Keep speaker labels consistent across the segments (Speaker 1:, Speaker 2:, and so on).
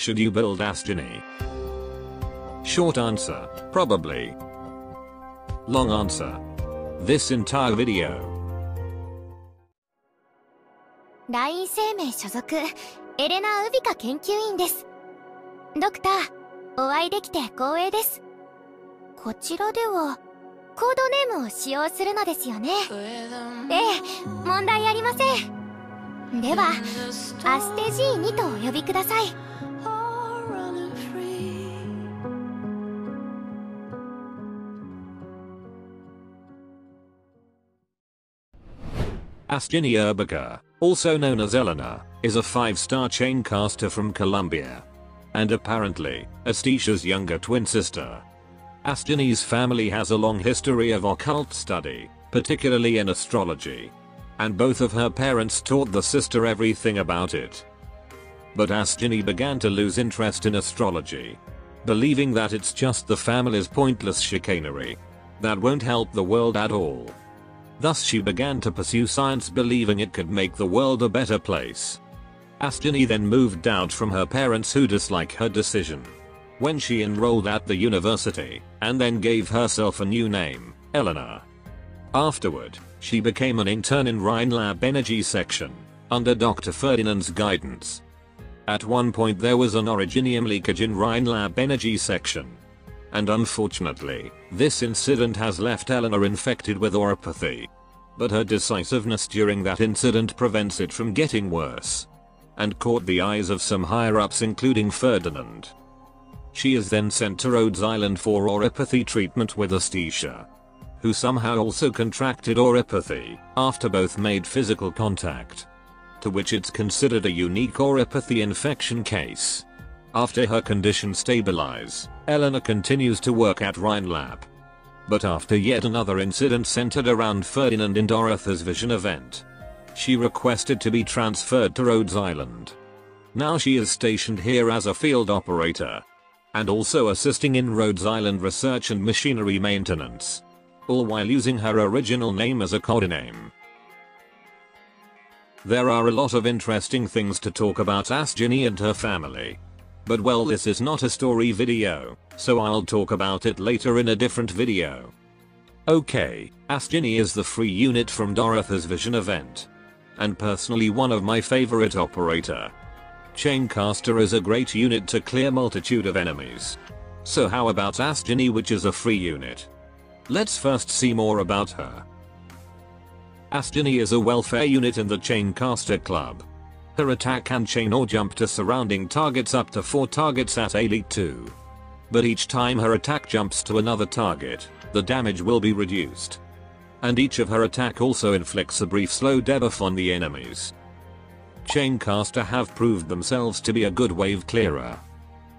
Speaker 1: Should you build Astgenne? Short answer, probably. Long answer, this entire video.
Speaker 2: ライン生命所属エレナ・ウビカ研究員です。ドクター、お会いできて光栄です。こちらではコードネームを使用するのですよね。ええ、問題ありません。ではアステジーニとお呼びください。
Speaker 1: Astgenne Skill, also known as Elena, is a 5-star chain caster from Colombia. And apparently, Asticia's younger twin sister. Astgenne's family has a long history of occult study, particularly in astrology. And both of her parents taught the sister everything about it. But Astgenne began to lose interest in astrology, believing that it's just the family's pointless chicanery that won't help the world at all. Thus she began to pursue science, believing it could make the world a better place. Astgenne then moved out from her parents, who dislike her decision, when she enrolled at the university, and then gave herself a new name, Elena. Afterward, she became an intern in Rhinelab Energy section, under Dr. Ferdinand's guidance. At one point there was an originium leakage in Rhinelab Energy section. And unfortunately, this incident has left Elena infected with oropathy. But her decisiveness during that incident prevents it from getting worse, and caught the eyes of some higher-ups, including Ferdinand. She is then sent to Rhodes Island for oropathy treatment with Asticia, who somehow also contracted oropathy after both made physical contact, to which it's considered a unique oropathy infection case. After her condition stabilize, Elena continues to work at Rhinelab. But after yet another incident centered around Ferdinand in Dorothy's vision event, she requested to be transferred to Rhodes Island. Now she is stationed here as a field operator, and also assisting in Rhodes Island research and machinery maintenance, all while using her original name as a codename. There are a lot of interesting things to talk about Astgenne and her family. But well, this is not a story video, so I'll talk about it later in a different video. Okay, Astgenne is the free unit from Dorothy's vision event, and personally one of my favorite operator. Chaincaster is a great unit to clear multitude of enemies. So how about Astgenne, which is a free unit? Let's first see more about her. Astgenne is a welfare unit in the Chaincaster Club. Her attack can chain or jump to surrounding targets up to 4 targets at Elite 2. But each time her attack jumps to another target, the damage will be reduced. And each of her attack also inflicts a brief slow debuff on the enemies. Chaincaster have proved themselves to be a good wave clearer,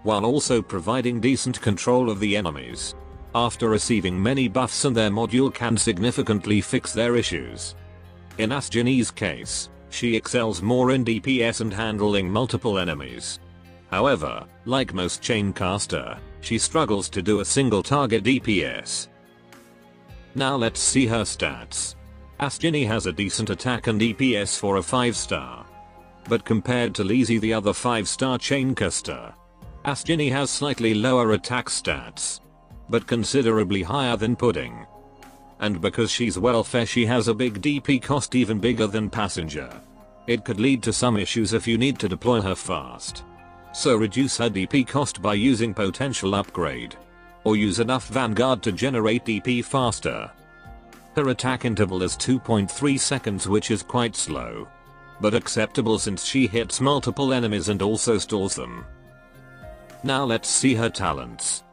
Speaker 1: while also providing decent control of the enemies. After receiving many buffs, and their module can significantly fix their issues. In Astgenne's case, she excels more in DPS and handling multiple enemies. However, like most Chaincaster, she struggles to do a single target DPS. Now let's see her stats. Astgenne has a decent attack and DPS for a 5-star. But compared to Lizzie, the other 5-star Chaincaster, Astgenne has slightly lower attack stats, but considerably higher than Pudding. And because she's welfare, she has a big DP cost, even bigger than Passenger. It could lead to some issues if you need to deploy her fast. So reduce her DP cost by using potential upgrade, or use enough Vanguard to generate DP faster. Her attack interval is 2.3 seconds, which is quite slow, but acceptable since she hits multiple enemies and also stalls them. Now let's see her talents.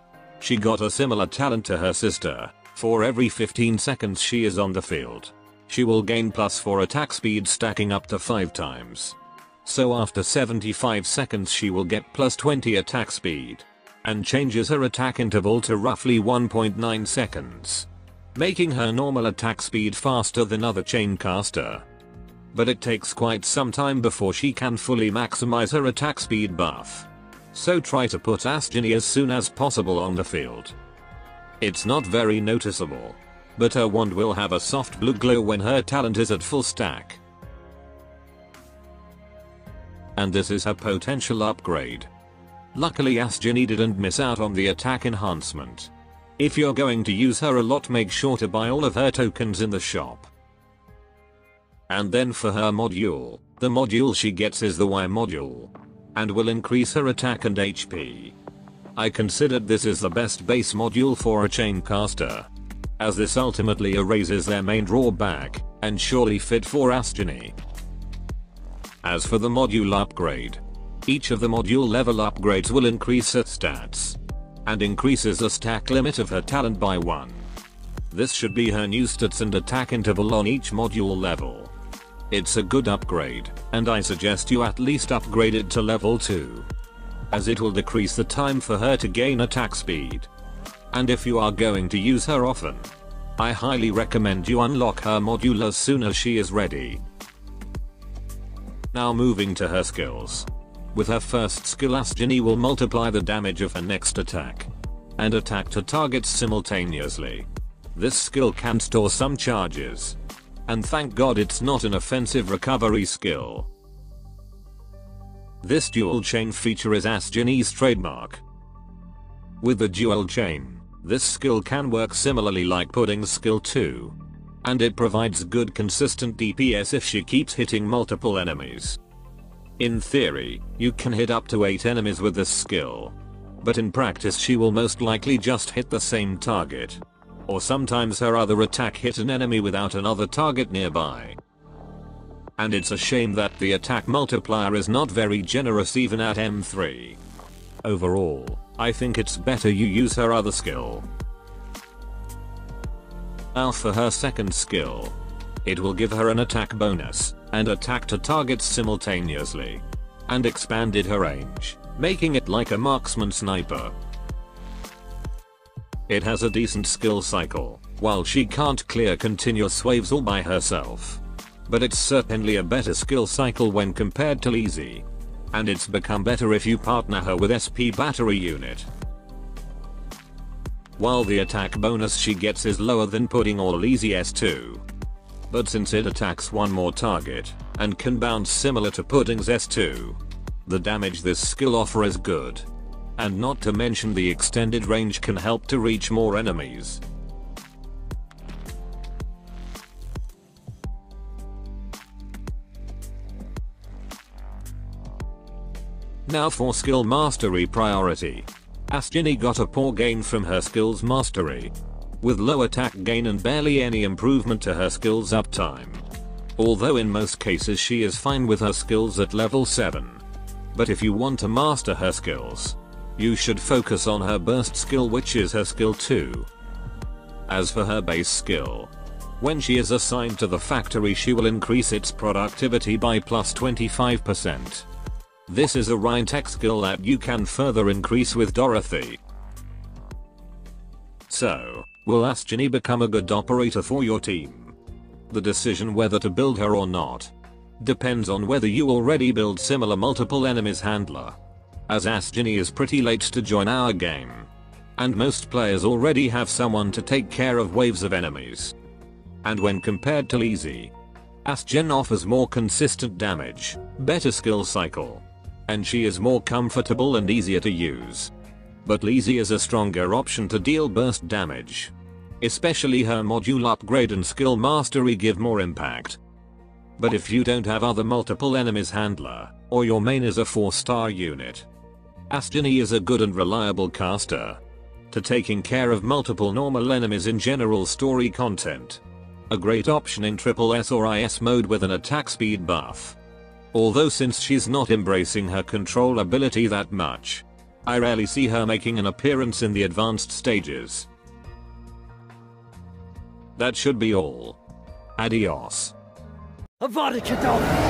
Speaker 1: She got a similar talent to her sister. For every 15 seconds she is on the field, she will gain +4 attack speed, stacking up to 5 times. So after 75 seconds she will get +20 attack speed, and changes her attack interval to roughly 1.9 seconds, making her normal attack speed faster than other Chaincaster. But it takes quite some time before she can fully maximize her attack speed buff. So try to put Astgenne as soon as possible on the field. It's not very noticeable, but her wand will have a soft blue glow when her talent is at full stack. And this is her potential upgrade. Luckily Astgenne didn't miss out on the attack enhancement. If you're going to use her a lot, make sure to buy all of her tokens in the shop. And then for her module, the module she gets is the Y module, and will increase her attack and HP. I considered this is the best base module for a chain caster, as this ultimately erases their main drawback, and surely fit for Astgenne. As for the module upgrade, each of the module level upgrades will increase her stats, and increases the stack limit of her talent by 1. This should be her new stats and attack interval on each module level. It's a good upgrade, and I suggest you at least upgrade it to level 2, as it will decrease the time for her to gain attack speed. And if you are going to use her often, I highly recommend you unlock her module as soon as she is ready. Now moving to her skills. With her first skill, Astgenne will multiply the damage of her next attack, and attack to targets simultaneously. This skill can store some charges, and thank God it's not an offensive recovery skill. This dual chain feature is Astgenne's trademark. With the dual chain, this skill can work similarly like Pudding's skill 2, and it provides good consistent DPS if she keeps hitting multiple enemies. In theory, you can hit up to 8 enemies with this skill, but in practice she will most likely just hit the same target, or sometimes her other attack hit an enemy without another target nearby. And it's a shame that the attack multiplier is not very generous even at M3. Overall, I think it's better you use her other skill. Now for her second skill. It will give her an attack bonus, and attack to targets simultaneously, and expanded her range, making it like a marksman sniper. It has a decent skill cycle, while she can't clear continuous waves all by herself. But it's certainly a better skill cycle when compared to Easy. And it's become better if you partner her with SP battery unit. While the attack bonus she gets is lower than Pudding or Easy S2. But since it attacks one more target, and can bounce similar to Pudding's S2, the damage this skill offers is good. And not to mention the extended range can help to reach more enemies. Now for skill mastery priority. Astgenne got a poor gain from her skills mastery, with low attack gain and barely any improvement to her skills uptime. Although in most cases she is fine with her skills at level 7. But if you want to master her skills, you should focus on her burst skill, which is her skill 2. As for her base skill, when she is assigned to the factory she will increase its productivity by plus 25%. This is a Rhine tech skill that you can further increase with Dorothy. So, will Astgenne become a good operator for your team? The decision whether to build her or not depends on whether you already build similar multiple enemies handler, as Astgenne is pretty late to join our game, and most players already have someone to take care of waves of enemies. And when compared to Easy, Astgenne offers more consistent damage, better skill cycle, and she is more comfortable and easier to use. But Easy is a stronger option to deal burst damage. Especially her module upgrade and skill mastery give more impact. But if you don't have other multiple enemies handler, or your main is a 4-star unit, Astgenne is a good and reliable caster to taking care of multiple normal enemies in general story content. A great option in SSS or IS mode with an attack speed buff. Although since she's not embracing her control ability that much, I rarely see her making an appearance in the advanced stages. That should be all. Adios.
Speaker 3: Avada Kedavra!